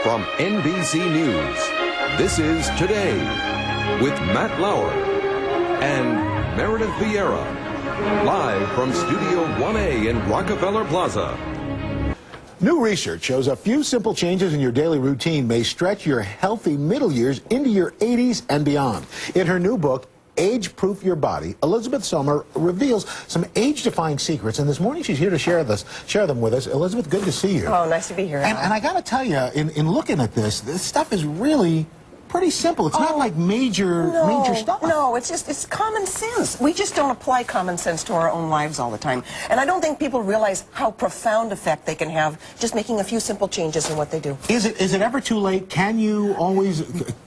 From NBC News, this is Today with Matt Lauer and Meredith Vieira, live from Studio 1A in Rockefeller Plaza. New research shows a few simple changes in your daily routine may stretch your healthy middle years into your 80s and beyond. In her new book, Age-Proof Your Body, Elizabeth Sommer reveals some age-defying secrets, and this morning she's here to share them with us. Elizabeth, good to see you. Oh, nice to be here. And I got to tell you, in looking at this stuff is really pretty simple. It's not like major stuff. No, it's common sense. We just don't apply common sense to our own lives all the time. And I don't think people realize how profound effect they can have just making a few simple changes in what they do. Is it ever too late? Can you always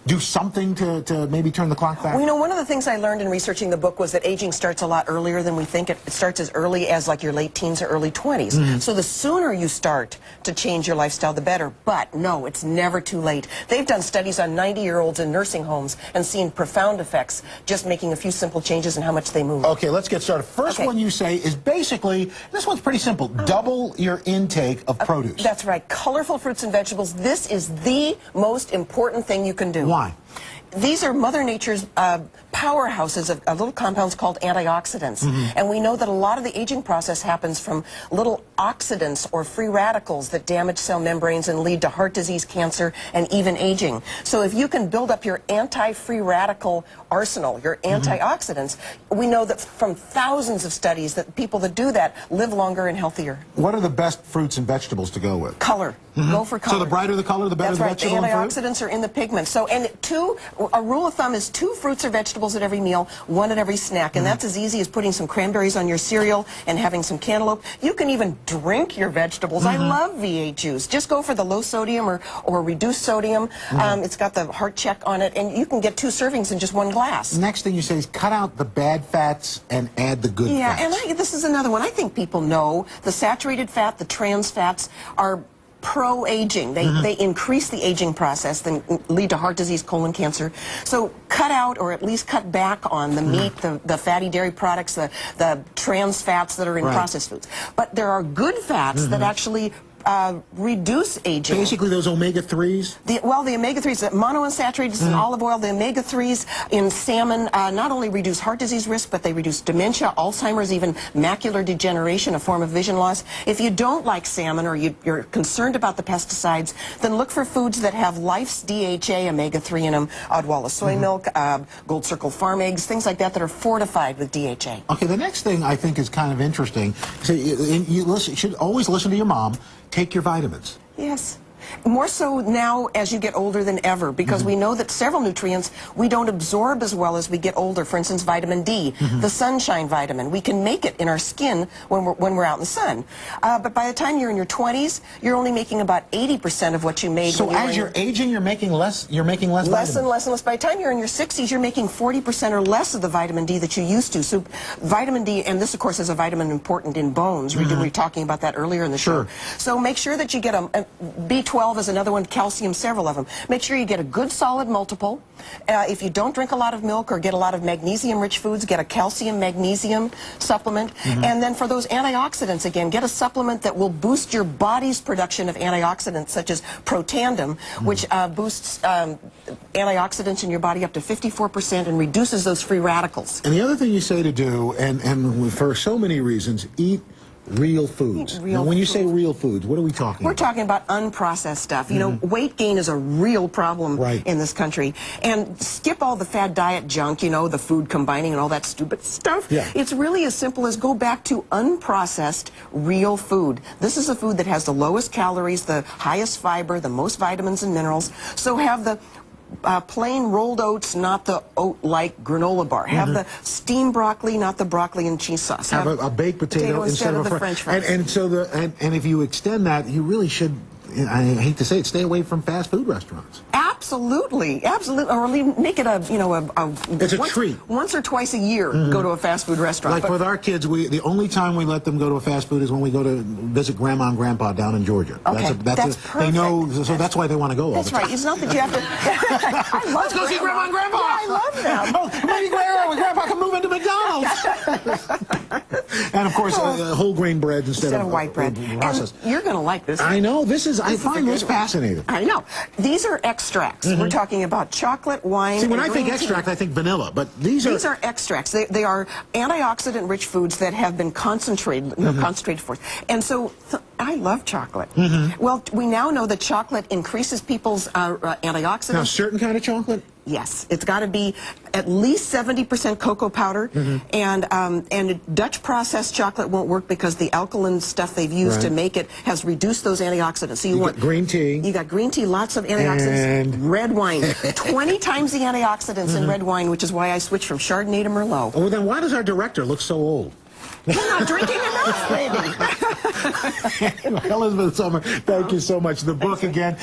do something to maybe turn the clock back? Well, you know, one of the things I learned in researching the book was that aging starts a lot earlier than we think. It starts as early as like your late teens or early 20s. So the sooner you start to change your lifestyle, the better. But no, it's never too late. They've done studies on 90-year-olds in nursing homes and seen profound effects just making a few simple changes in how much they move. Okay, let's get started. First one you say is basically, this one's pretty simple, double your intake of produce. That's right. Colorful fruits and vegetables. This is the most important thing you can do. Why? These are Mother Nature's powerhouses of little compounds called antioxidants. And we know that a lot of the aging process happens from little oxidants or free radicals that damage cell membranes and lead to heart disease, cancer, and even aging. So if you can build up your anti-free radical arsenal, your antioxidants, we know that from thousands of studies that people that do that live longer and healthier. What are the best fruits and vegetables to go with? Color. Go for color. So the brighter the color, the better the vegetable and fruit? That's right. The antioxidants are in the pigments. So, and a rule of thumb is 2 fruits or vegetables at every meal, 1 at every snack. And that's as easy as putting some cranberries on your cereal and having some cantaloupe. You can even drink your vegetables. I love V8 juice. Just go for the low sodium or reduced sodium. It's got the heart check on it, and you can get 2 servings in just 1 glass. Next thing you say is cut out the bad fats and add the good fats. Yeah, and this is another one. I think people know the saturated fat, the trans fats are pro-aging. They increase the aging process, then lead to heart disease, colon cancer. So cut out or at least cut back on the meat, the fatty dairy products, the trans fats that are in processed foods. But there are good fats that actually reduce aging. Basically those omega-3s? The omega-3s, the monounsaturated in olive oil, the omega-3s in salmon not only reduce heart disease risk, but they reduce dementia, Alzheimer's, even macular degeneration, a form of vision loss. If you don't like salmon or you're concerned about the pesticides, then look for foods that have Life's DHA omega-3 in them, Odwalla soy milk, Gold Circle farm eggs, things like that that are fortified with DHA. Okay, the next thing I think is kind of interesting. So you should always listen to your mom. Take your vitamins. Yes. More so now as you get older than ever, because we know that several nutrients we don't absorb as well as we get older. For instance, vitamin D, the sunshine vitamin. We can make it in our skin when we're out in the sun. But by the time you're in your 20s, you're only making about 80% of what you made. So as you're aging, you're making less. You're making less. Less and less and less. By the time you're in your 60s, you're making 40% or less of the vitamin D that you used to. So vitamin D, and this of course is a vitamin important in bones. We were talking about that earlier in the show. So make sure that you get a B12 is another one, calcium, several of them. Make sure you get a good solid multiple. If you don't drink a lot of milk or get a lot of magnesium-rich foods, get a calcium-magnesium supplement. And then for those antioxidants, again, get a supplement that will boost your body's production of antioxidants, such as Protandim, which boosts antioxidants in your body up to 54% and reduces those free radicals. And the other thing you say to do, and for so many reasons, eat real foods. Now, when you say real foods, what are we talking about? We're talking about unprocessed stuff. You know, weight gain is a real problem in this country. And skip all the fad diet junk, you know, the food combining and all that stupid stuff. It's really as simple as go back to unprocessed real food. This is a food that has the lowest calories, the highest fiber, the most vitamins and minerals. So have the plain rolled oats, not the oat-like granola bar. Have the steamed broccoli, not the broccoli and cheese sauce. Have a baked potato instead of the French fries. And if you extend that, you really should, I hate to say it, stay away from fast food restaurants. Absolutely. Absolutely, absolutely. Or make it a, you know, it's a treat. Once or twice a year, go to a fast food restaurant. Like with our kids, the only time we let them go to a fast food is when we go to visit Grandma and Grandpa down in Georgia. Okay, that's perfect. They know, so that's why they want to go all the time. That's right. It's not that you have to. I love Let's go see Grandma and Grandpa. Yeah, I love them. Oh, maybe Grandpa can move into McDonald's. And of course, whole grain bread instead of white bread. processed. And you're going to like this. I know. I find this fascinating. I know. These are extracts. We're talking about chocolate, wine. See, when and I think green extract, tea. I think vanilla, but these are extracts. They are antioxidant-rich foods that have been concentrated, concentrated for. And so I love chocolate. Well, we now know that chocolate increases people's antioxidants. Now, certain kind of chocolate? Yes, it's got to be at least 70% cocoa powder, and Dutch processed chocolate won't work because the alkaline stuff they've used to make it has reduced those antioxidants. So you want green tea. You got green tea, lots of antioxidants. And red wine, 20 times the antioxidants in red wine, which is why I switched from Chardonnay to Merlot. Oh, then why does our director look so old? You're not drinking enough, baby. Elizabeth Sommer, thank you so much. The book again,